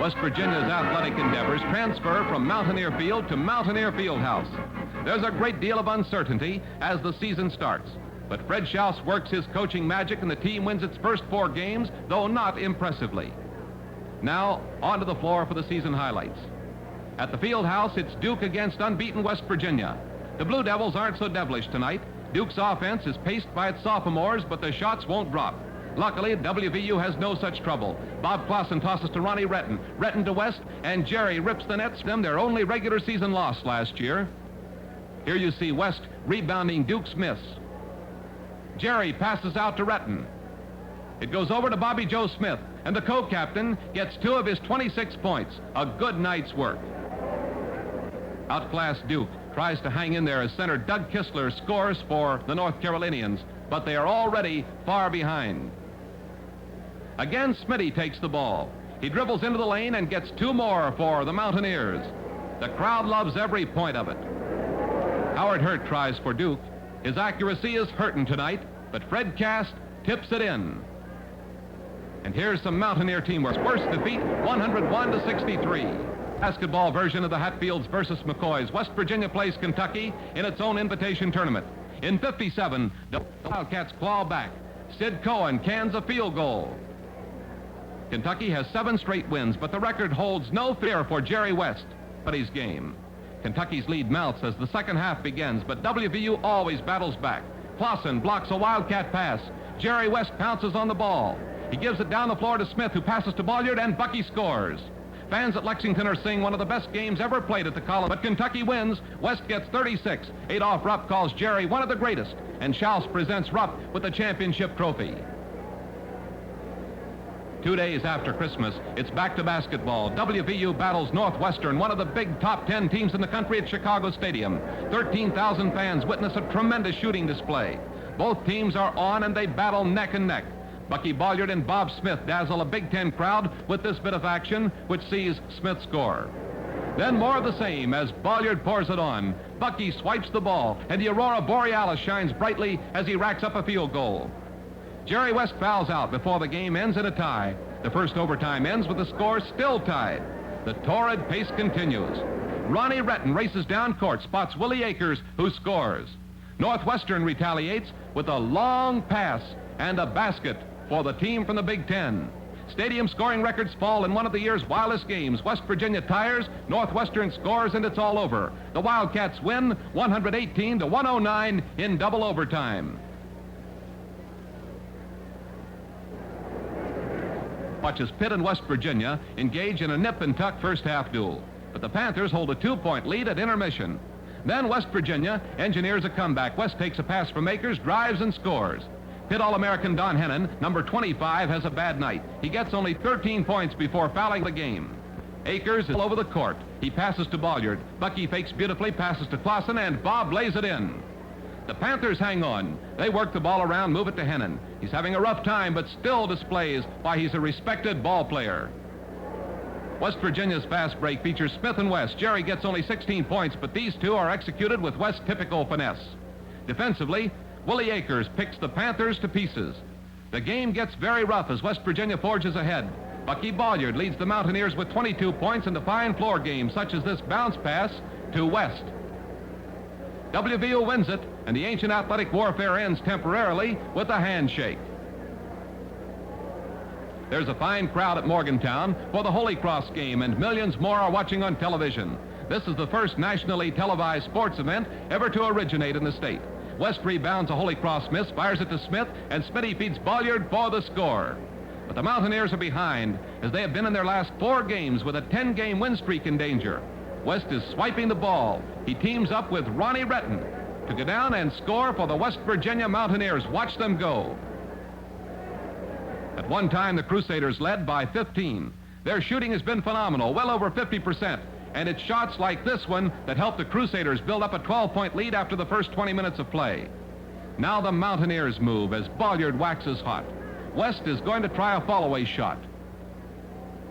West Virginia's athletic endeavors transfer from Mountaineer Field to Mountaineer Fieldhouse. There's a great deal of uncertainty as the season starts, but Fred Schaus works his coaching magic and the team wins its first 4 games, though not impressively. Now, onto the floor for the season highlights. At the Fieldhouse, it's Duke against unbeaten West Virginia. The Blue Devils aren't so devilish tonight. Duke's offense is paced by its sophomores, but the shots won't drop. Luckily, WVU has no such trouble. Bob Clausen tosses to Ronnie Retton. Retton to West, and Jerry rips the nets from their only regular season loss last year. Here you see West rebounding Duke's miss. Jerry passes out to Retton. It goes over to Bobby Joe Smith, and the co-captain gets 2 of his 26 points. A good night's work. Outclassed Duke tries to hang in there as center Doug Kistler scores for the North Carolinians, but they are already far behind. Again, Smitty takes the ball. He dribbles into the lane and gets 2 more for the Mountaineers. The crowd loves every point of it. Howard Hurt tries for Duke. His accuracy is hurting tonight, but Fred Cast tips it in. And here's some Mountaineer teamwork. Worst defeat, 101-63. Basketball version of the Hatfields versus McCoys. West Virginia plays Kentucky in its own invitation tournament. In 57, the Wildcats claw back. Sid Cohen cans a field goal. Kentucky has 7 straight wins, but the record holds no fear for Jerry West. But his game. Kentucky's lead mounts as the second half begins, but WVU always battles back. Clausen blocks a Wildcat pass. Jerry West pounces on the ball. He gives it down the floor to Smith, who passes to Bolliard, and Bucky scores. Fans at Lexington are seeing one of the best games ever played at the College, but Kentucky wins. West gets 36. Adolph Rupp calls Jerry one of the greatest, and Schaus presents Rupp with the championship trophy. 2 days after Christmas, it's back to basketball. WVU battles Northwestern, one of the big top 10 teams in the country at Chicago Stadium. 13,000 fans witness a tremendous shooting display. Both teams are on and they battle neck and neck. Bucky Bolliard and Bob Smith dazzle a Big Ten crowd with this bit of action, which sees Smith score. Then more of the same as Bolliard pours it on. Bucky swipes the ball, and the Aurora Borealis shines brightly as he racks up a field goal. Jerry West fouls out before the game ends in a tie. The first overtime ends with the score still tied. The torrid pace continues. Ronnie Retton races down court, spots Willie Akers, who scores. Northwestern retaliates with a long pass and a basket for the team from the Big Ten. Stadium scoring records fall in one of the year's wildest games. West Virginia tires, Northwestern scores, and it's all over. The Wildcats win 118-109 in double overtime. Watches Pitt and West Virginia engage in a nip and tuck first half duel, but the Panthers hold a 2-point lead at intermission. Then West Virginia engineers a comeback. West takes a pass from Akers, drives and scores. Pitt All-American Don Hennon, number 25, has a bad night. He gets only 13 points before fouling the game. Akers is all over the court. He passes to Bolliard. Bucky fakes beautifully, passes to Clausen, and Bob lays it in. The Panthers hang on. They work the ball around, move it to Hennon. He's having a rough time, but still displays why he's a respected ball player. West Virginia's fast break features Smith and West. Jerry gets only 16 points, but these two are executed with West's typical finesse. Defensively, Willie Akers picks the Panthers to pieces. The game gets very rough as West Virginia forges ahead. Bucky Bolliard leads the Mountaineers with 22 points in the fine floor game, such as this bounce pass to West. WVU wins it, and the ancient athletic warfare ends temporarily with a handshake. There's a fine crowd at Morgantown for the Holy Cross game, and millions more are watching on television. This is the first nationally televised sports event ever to originate in the state. West rebounds a Holy Cross miss, fires it to Smith, and Smitty feeds Bolliard for the score. But the Mountaineers are behind, as they have been in their last 4 games with a 10-game win streak in danger. West is swiping the ball. He teams up with Ronnie Retton to go down and score for the West Virginia Mountaineers. Watch them go. At one time, the Crusaders led by 15. Their shooting has been phenomenal, well over 50%. And it's shots like this one that helped the Crusaders build up a 12-point lead after the first 20 minutes of play. Now the Mountaineers move as Bolliard waxes hot. West is going to try a fall-away shot.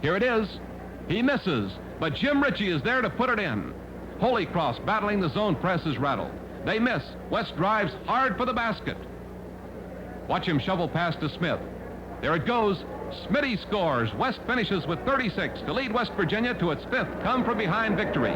Here it is. He misses, but Jim Ritchie is there to put it in. Holy Cross battling the zone press is rattled. They miss. West drives hard for the basket. Watch him shovel pass to Smith. There it goes. Smitty scores. West finishes with 36 to lead West Virginia to its 5th come-from-behind victory.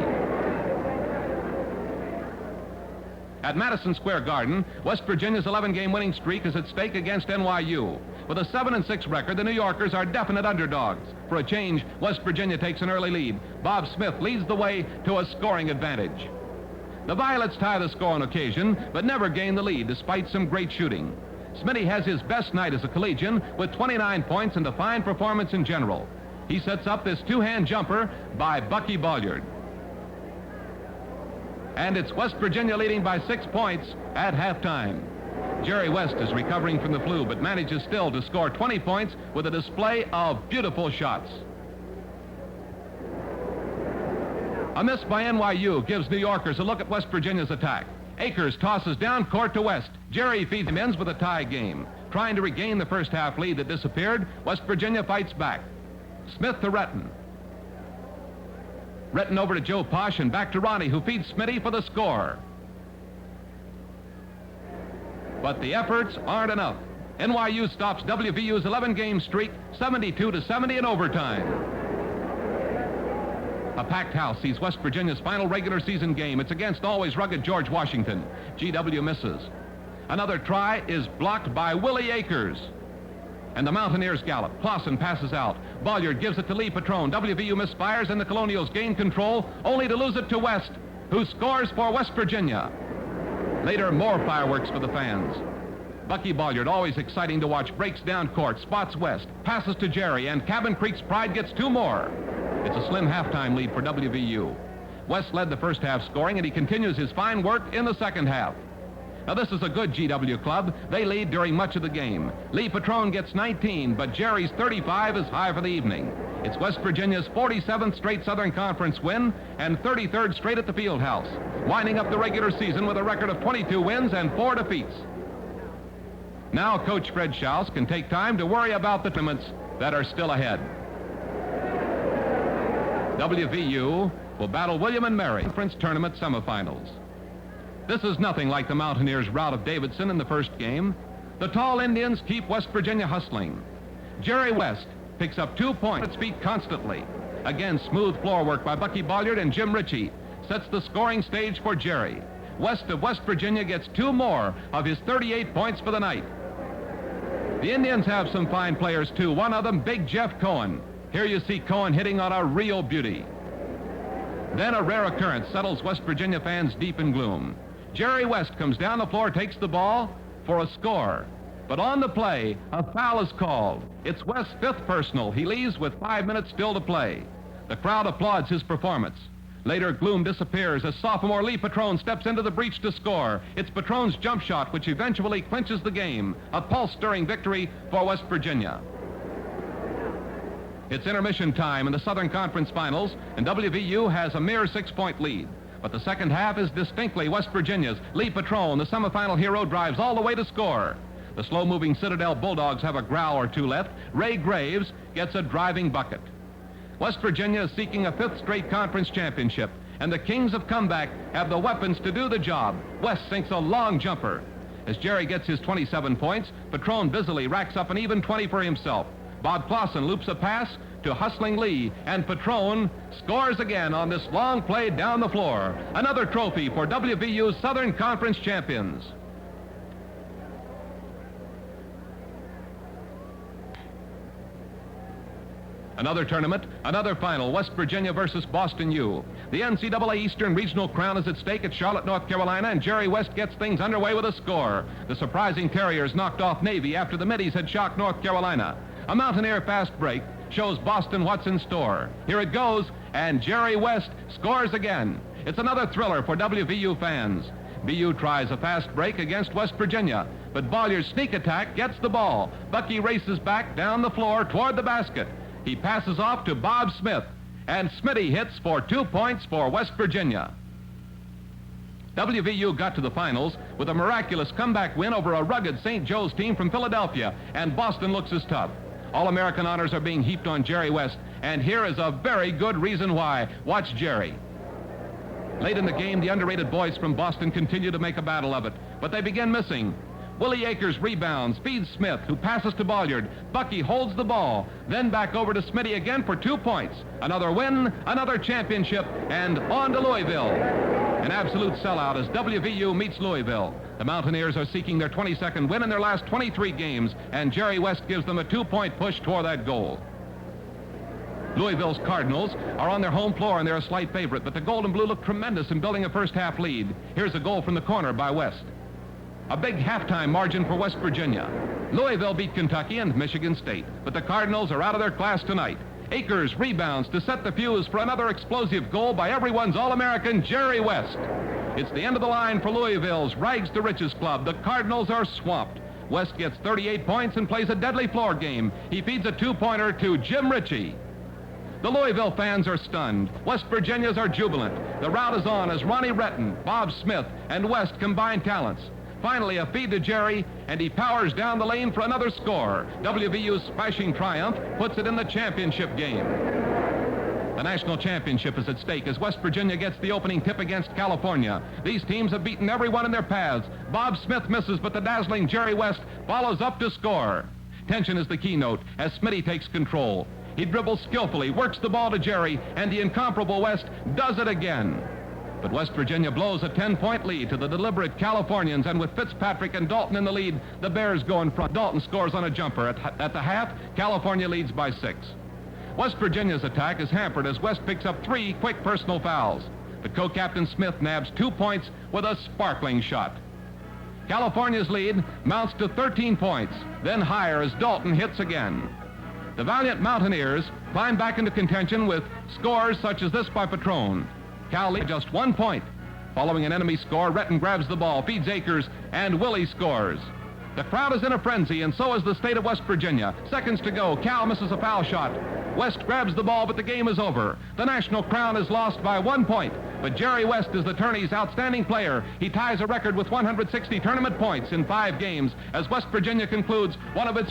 At Madison Square Garden, West Virginia's 11-game winning streak is at stake against NYU. With a 7-6 record, the New Yorkers are definite underdogs. For a change, West Virginia takes an early lead. Bob Smith leads the way to a scoring advantage. The Violets tie the score on occasion, but never gain the lead despite some great shooting. Smitty has his best night as a collegian with 29 points and a fine performance in general. He sets up this two-hand jumper by Bucky Bolliard. And it's West Virginia leading by 6 points at halftime. Jerry West is recovering from the flu, but manages still to score 20 points with a display of beautiful shots. A miss by NYU gives New Yorkers a look at West Virginia's attack. Akers tosses down court to West. Jerry feeds him, ends with a tie game. Trying to regain the first half lead that disappeared, West Virginia fights back. Smith to Retton. Retton over to Joe Posh and back to Ronnie, who feeds Smitty for the score. But the efforts aren't enough. NYU stops WVU's 11-game streak, 72-70 in overtime. A packed house sees West Virginia's final regular season game. It's against always rugged George Washington. GW misses. Another try is blocked by Willie Akers. And the Mountaineers gallop. Clausen passes out. Bolliard gives it to Lee Patrone. WVU misfires and the Colonials gain control, only to lose it to West, who scores for West Virginia. Later, more fireworks for the fans. Bucky Bolliard, always exciting to watch, breaks down court, spots West, passes to Jerry, and Cabin Creek's pride gets 2 more. It's a slim halftime lead for WVU. West led the first half scoring, and he continues his fine work in the second half. Now, this is a good GW club. They lead during much of the game. Lee Patrone gets 19, but Jerry's 35 is high for the evening. It's West Virginia's 47th straight Southern Conference win and 33rd straight at the Fieldhouse, winding up the regular season with a record of 22 wins and 4 defeats. Now, Coach Fred Schaus can take time to worry about the tournaments that are still ahead. WVU will battle William and Mary Conference Tournament semifinals. This is nothing like the Mountaineers' rout of Davidson in the first game. The tall Indians keep West Virginia hustling. Jerry West picks up 2 points at its feet constantly. Again, smooth floor work by Bucky Bolliard, and Jim Ritchie sets the scoring stage for Jerry. West of West Virginia gets 2 more of his 38 points for the night. The Indians have some fine players, too. One of them, Big Jeff Cohen. Here you see Cohen hitting on a real beauty. Then a rare occurrence settles West Virginia fans deep in gloom. Jerry West comes down the floor, takes the ball for a score. But on the play, a foul is called. It's West's 5th personal. He leaves with 5 minutes still to play. The crowd applauds his performance. Later, gloom disappears as sophomore Lee Patrone steps into the breach to score. It's Patrone's jump shot which eventually clinches the game. A pulse-stirring victory for West Virginia. It's intermission time in the Southern Conference Finals, and WVU has a mere 6-point lead. But the second half is distinctly West Virginia's. Lee Patrone, the semifinal hero, drives all the way to score. The slow-moving Citadel Bulldogs have a growl or 2 left. Ray Graves gets a driving bucket. West Virginia is seeking a 5th straight conference championship, and the Kings of Comeback have the weapons to do the job. West sinks a long jumper. As Jerry gets his 27 points, Patrone busily racks up an even 20 for himself. Bob Clausen loops a pass to hustling Lee, and Patrone scores again on this long play down the floor. Another trophy for WVU's Southern Conference champions. Another tournament, another final, West Virginia versus Boston U. The NCAA Eastern Regional crown is at stake at Charlotte, North Carolina, and Jerry West gets things underway with a score. The surprising Terriers knocked off Navy after the Middies had shocked North Carolina. A Mountaineer fast break shows Boston what's in store. Here it goes, and Jerry West scores again. It's another thriller for WVU fans. BU tries a fast break against West Virginia, but Bollier's sneak attack gets the ball. Bucky races back down the floor toward the basket. He passes off to Bob Smith, and Smitty hits for 2 points for West Virginia. WVU got to the finals with a miraculous comeback win over a rugged St. Joe's team from Philadelphia, and Boston looks as tough. All-American honors are being heaped on Jerry West, and here is a very good reason why. Watch Jerry. Late in the game, the underrated boys from Boston continue to make a battle of it, but they begin missing. Willie Akers rebounds, feeds Smith, who passes to Bolliard. Bucky holds the ball, then back over to Smitty again for 2 points. Another win, another championship, and on to Louisville. An absolute sellout as WVU meets Louisville. The Mountaineers are seeking their 22nd win in their last 23 games, and Jerry West gives them a 2-point push toward that goal. Louisville's Cardinals are on their home floor and they're a slight favorite, but the Gold and Blue look tremendous in building a first-half lead. Here's a goal from the corner by West. A big halftime margin for West Virginia. Louisville beat Kentucky and Michigan State, but the Cardinals are out of their class tonight. Akers rebounds to set the fuse for another explosive goal by everyone's All-American Jerry West. It's the end of the line for Louisville's Rags to Riches club. The Cardinals are swamped. West gets 38 points and plays a deadly floor game. He feeds a 2-pointer to Jim Ritchie. The Louisville fans are stunned. West Virginians are jubilant. The rout is on as Ronnie Retton, Bob Smith, and West combine talents. Finally, a feed to Jerry, and he powers down the lane for another score. WVU's splashing triumph puts it in the championship game. The national championship is at stake as West Virginia gets the opening tip against California. These teams have beaten everyone in their paths. Bob Smith misses, but the dazzling Jerry West follows up to score. Tension is the keynote as Smitty takes control. He dribbles skillfully, works the ball to Jerry, and the incomparable West does it again. But West Virginia blows a 10-point lead to the deliberate Californians, and with Fitzpatrick and Dalton in the lead, the Bears go in front. Dalton scores on a jumper. At the half, California leads by 6. West Virginia's attack is hampered as West picks up 3 quick personal fouls. But co-captain Smith nabs 2 points with a sparkling shot. California's lead mounts to 13 points, then higher as Dalton hits again. The valiant Mountaineers climb back into contention with scores such as this by Patron. Cal leads just 1 point. Following an enemy score, Retton grabs the ball, feeds Akers, and Willie scores. The crowd is in a frenzy, and so is the state of West Virginia. Seconds to go. Cal misses a foul shot. West grabs the ball, but the game is over. The national crown is lost by 1 point, but Jerry West is the tourney's outstanding player. He ties a record with 160 tournament points in 5 games as West Virginia concludes one of its